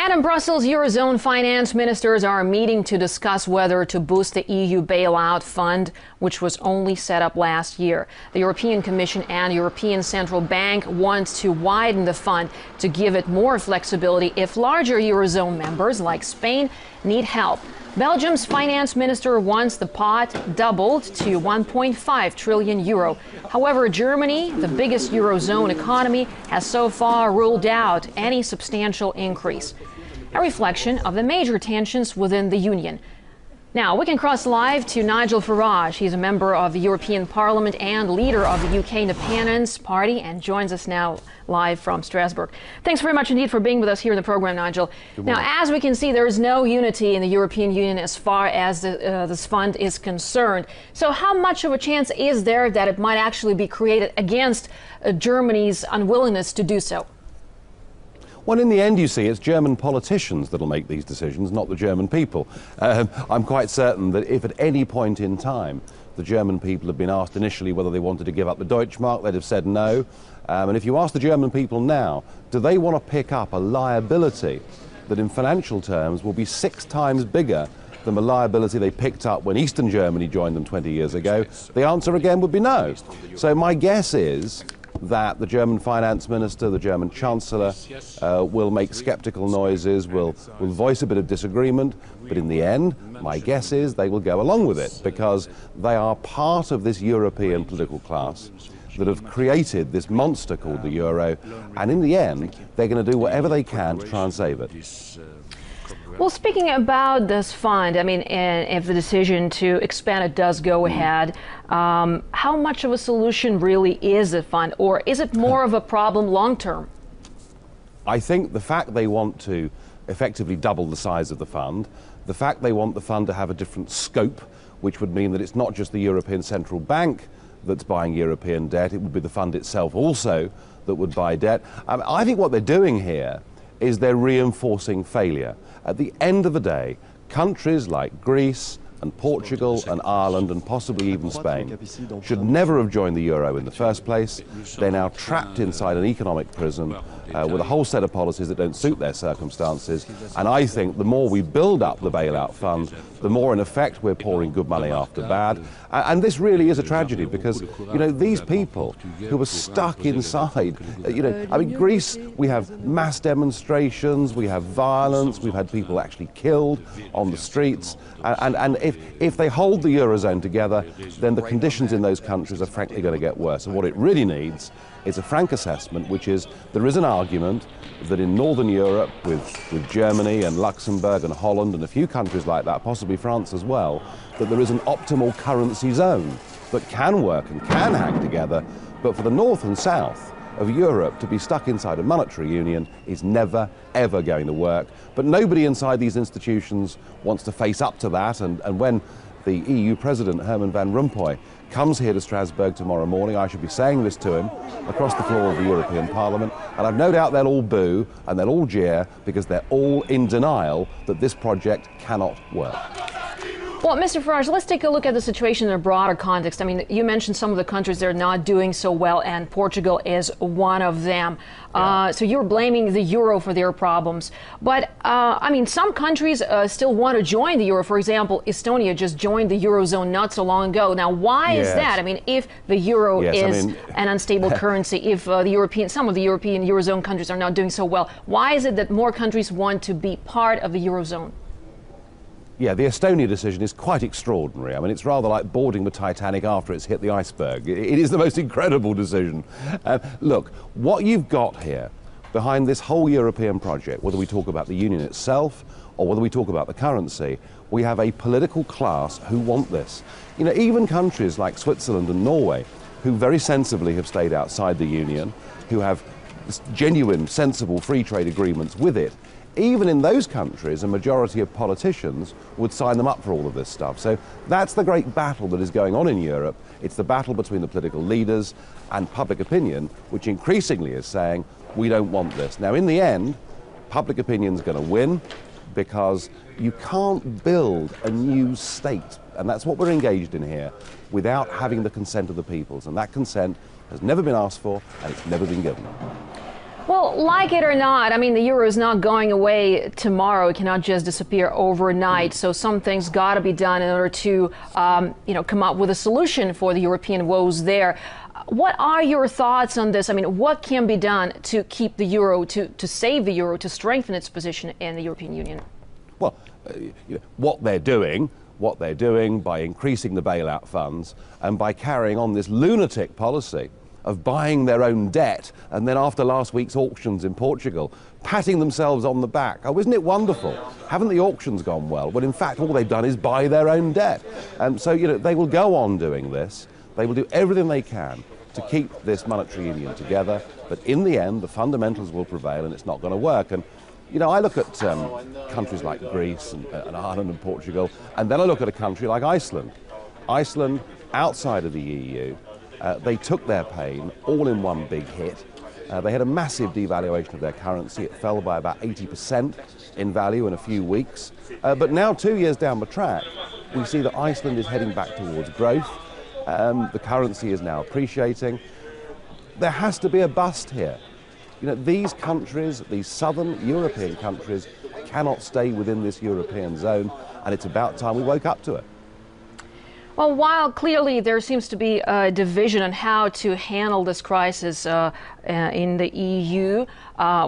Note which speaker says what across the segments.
Speaker 1: And in Brussels, Eurozone finance ministers are meeting to discuss whether to boost the EU bailout fund, which was only set up last year. The European Commission and European Central Bank want to widen the fund to give it more flexibility if larger Eurozone members, like Spain, need help. Belgium's finance minister wants the pot doubled to 1.5 trillion euro. However, Germany, the biggest Eurozone economy, has so far ruled out any substantial increase. A reflection of the major tensions within the Union. Now, we can cross live to Nigel Farage. He's a member of the European Parliament and leader of the UK Independence Party and joins us now live from Strasbourg. Thanks very much indeed for being with us here in the program, Nigel. Now, as we can see, there is no unity in the European Union as far as this fund is concerned. So how much of a chance is there that it might actually be created against Germany's unwillingness to do so?
Speaker 2: Well, in the end, you see, it's German politicians that'll make these decisions, not the German people. I'm quite certain that if at any point in time the German people had been asked initially whether they wanted to give up the Deutschmark, they'd have said no. And if you ask the German people now, do they want to pick up a liability that in financial terms will be 6 times bigger than the liability they picked up when Eastern Germany joined them 20 years ago? The answer again would be no. So my guess is that the German finance minister, the German chancellor, will make sceptical noises, will voice a bit of disagreement, but in the end, my guess is they will go along with it because they are part of this European political class that have created this monster called the euro, and in the end, they're going to do whatever they can to try and save it.
Speaker 1: Well, speaking about this fund, I mean, if the decision to expand it does go ahead, how much of a solution really is the fund, or is it more of a problem long term?
Speaker 2: I think the fact they want to effectively double the size of the fund, the fact they want the fund to have a different scope, which would mean that it's not just the European Central Bank that's buying European debt, it would be the fund itself also that would buy debt. I think what they're doing here is they're reinforcing failure. At the end of the day, countries like Greece and Portugal and Ireland and possibly even Spain should never have joined the euro in the first place. They're now trapped inside an economic prison with a whole set of policies that don't suit their circumstances. And I think the more we build up the bailout fund, the more in effect we're pouring good money after bad. And this really is a tragedy because, you know, these people who are stuck inside, I mean, Greece, we have mass demonstrations, we have violence, we've had people actually killed on the streets. And if they hold the Eurozone together, then the conditions in those countries are frankly going to get worse. And what it really needs is a frank assessment, which is there is an argument that in Northern Europe, with Germany and Luxembourg and Holland and a few countries like that, possibly France as well, that there is an optimal currency zone that can work and can hang together. But for the north and south of Europe to be stuck inside a monetary union is never, ever going to work. But nobody inside these institutions wants to face up to that. And when the EU President, Herman Van Rompuy, comes here to Strasbourg tomorrow morning, I should be saying this to him across the floor of the European Parliament, and I've no doubt they'll all boo and they'll all jeer because they're all in denial that this project cannot work.
Speaker 1: Well, Mr. Farage, let's take a look at the situation in a broader context. I mean, you mentioned some of the countries that are not doing so well, and Portugal is one of them. So you're blaming the euro for their problems. But, I mean, some countries still want to join the euro. For example, Estonia just joined the Eurozone not so long ago. Now, why is that? I mean, if the euro is an unstable currency, if some of the European Eurozone countries are not doing so well, why is it that more countries want to be part of the Eurozone?
Speaker 2: Yeah, the Estonia decision is quite extraordinary. I mean, it's rather like boarding the Titanic after it's hit the iceberg. It is the most incredible decision. Look, what you've got here behind this whole European project, whether we talk about the Union itself or whether we talk about the currency, we have a political class who want this. You know, even countries like Switzerland and Norway, who very sensibly have stayed outside the Union, who have genuine, sensible free trade agreements with it, even in those countries, a majority of politicians would sign them up for all of this stuff. So that's the great battle that is going on in Europe. It's the battle between the political leaders and public opinion, which increasingly is saying, we don't want this. Now, in the end, public opinion is going to win because you can't build a new state, and that's what we're engaged in here, without having the consent of the peoples. And that consent has never been asked for, and it's never been given.
Speaker 1: Well, like it or not, I mean, the euro is not going away tomorrow. It cannot just disappear overnight. So some things got to be done in order to, come up with a solution for the European woes there. What are your thoughts on this? I mean, what can be done to keep the euro, to save the euro, to strengthen its position in the European Union?
Speaker 2: Well, what they're doing by increasing the bailout funds and by carrying on this lunatic policy of buying their own debt, and then after last week's auctions in Portugal, patting themselves on the back. Oh, isn't it wonderful? Haven't the auctions gone well? Well, in fact, all they've done is buy their own debt. And so, they will go on doing this. They will do everything they can to keep this monetary union together. But in the end, the fundamentals will prevail and it's not going to work. And, I look at countries like Greece and Ireland and Portugal, and then I look at a country like Iceland. Iceland, outside of the EU, they took their pain all in one big hit. They had a massive devaluation of their currency. It fell by about 80% in value in a few weeks. But now, 2 years down the track, we see that Iceland is heading back towards growth. The currency is now appreciating. There has to be a bust here. These countries, these southern European countries, cannot stay within this European zone, and it's about time we woke up to it.
Speaker 1: Well, while clearly there seems to be a division on how to handle this crisis in the EU,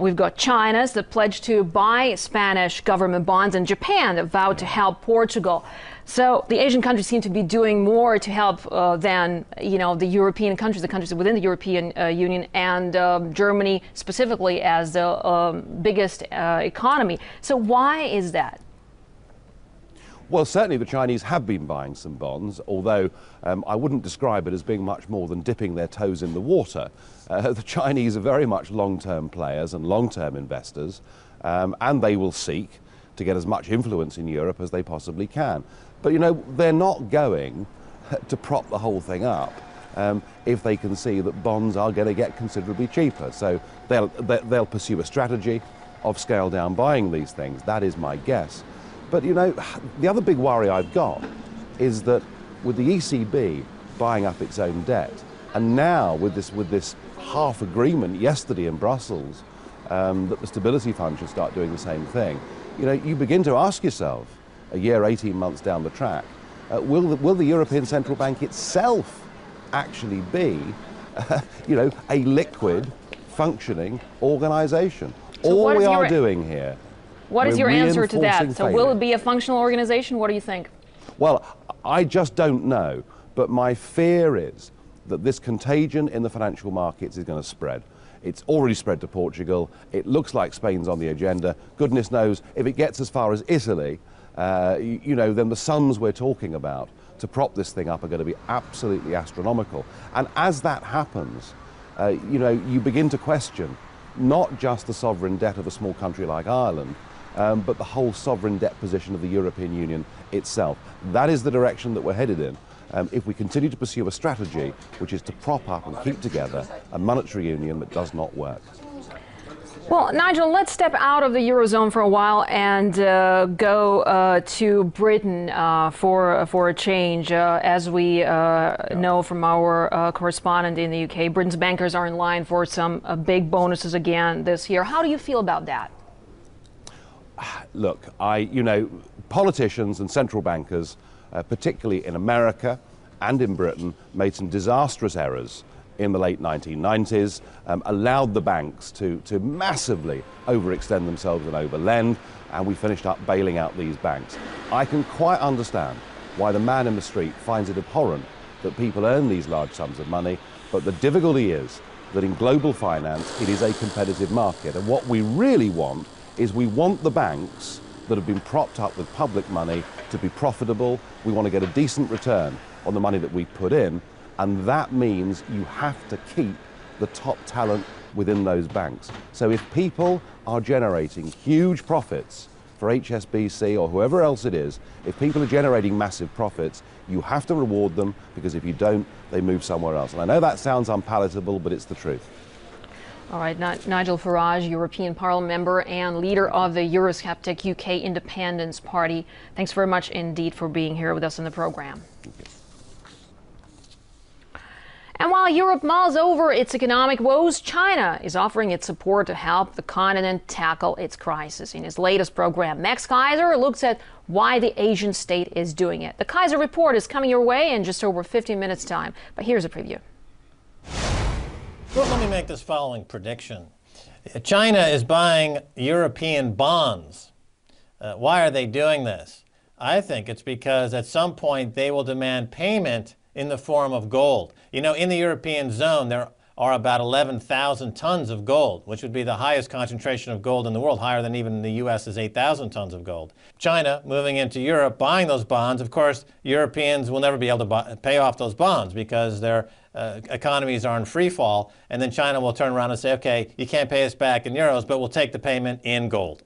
Speaker 1: we've got China that pledged to buy Spanish government bonds, and Japan that vowed to help Portugal. So the Asian countries seem to be doing more to help than the European countries, the countries within the European Union, and Germany specifically as the biggest economy. So why is that?
Speaker 2: Well, certainly the Chinese have been buying some bonds, although I wouldn't describe it as being much more than dipping their toes in the water. The Chinese are very much long-term players and long-term investors, and they will seek to get as much influence in Europe as they possibly can. But, they're not going to prop the whole thing up if they can see that bonds are going to get considerably cheaper. So they'll pursue a strategy of scale down buying these things. That is my guess. But, the other big worry I've got is that with the ECB buying up its own debt, and now with this half agreement yesterday in Brussels that the Stability Fund should start doing the same thing, you begin to ask yourself, a year, 18 months down the track, will the European Central Bank itself actually be, a liquid, functioning organisation?
Speaker 1: So
Speaker 2: all we are doing here.
Speaker 1: What is your answer to that? So will it be a functional organization? What do you think?
Speaker 2: Well, I just don't know. But my fear is that this contagion in the financial markets is going to spread. It's already spread to Portugal. It looks like Spain's on the agenda. Goodness knows, if it gets as far as Italy, then the sums we're talking about to prop this thing up are going to be absolutely astronomical. And as that happens, you begin to question not just the sovereign debt of a small country like Ireland, but the whole sovereign debt position of the European Union itself. That is the direction that we're headed in. If we continue to pursue a strategy which is to prop up and keep together a monetary union that does not work.
Speaker 1: Well, Nigel, let's step out of the Eurozone for a while and go to Britain for a change. As we know from our correspondent in the UK, Britain's bankers are in line for some big bonuses again this year. How do you feel about that?
Speaker 2: Look, politicians and central bankers, particularly in America and in Britain, made some disastrous errors in the late 1990s, allowed the banks to massively overextend themselves and overlend, and we finished up bailing out these banks. I can quite understand why the man in the street finds it abhorrent that people earn these large sums of money, but the difficulty is that in global finance, it is a competitive market, and what we really want is we want the banks that have been propped up with public money to be profitable. We want to get a decent return on the money that we put in, and that means you have to keep the top talent within those banks. So if people are generating huge profits for HSBC or whoever else it is, if people are generating massive profits, you have to reward them, because if you don't, they move somewhere else. And I know that sounds unpalatable, but it's the truth.
Speaker 1: All right, Nigel Farage, European Parliament member and leader of the Eurosceptic UK Independence Party. Thanks very much indeed for being here with us in the program. And while Europe mulls over its economic woes, China is offering its support to help the continent tackle its crisis. In his latest program, Max Kaiser looks at why the Asian state is doing it. The Kaiser Report is coming your way in just over 15 minutes' time, but here's a preview.
Speaker 3: Well, let me make this following prediction. China is buying European bonds. Why are they doing this? I think it's because at some point they will demand payment in the form of gold. You know, in the European zone, there are about 11,000 tons of gold, which would be the highest concentration of gold in the world, higher than even the U.S.'s 8,000 tons of gold. China, moving into Europe, buying those bonds, of course, Europeans will never be able to pay off those bonds because their economies are in free fall, and then China will turn around and say, okay, you can't pay us back in euros, but we'll take the payment in gold.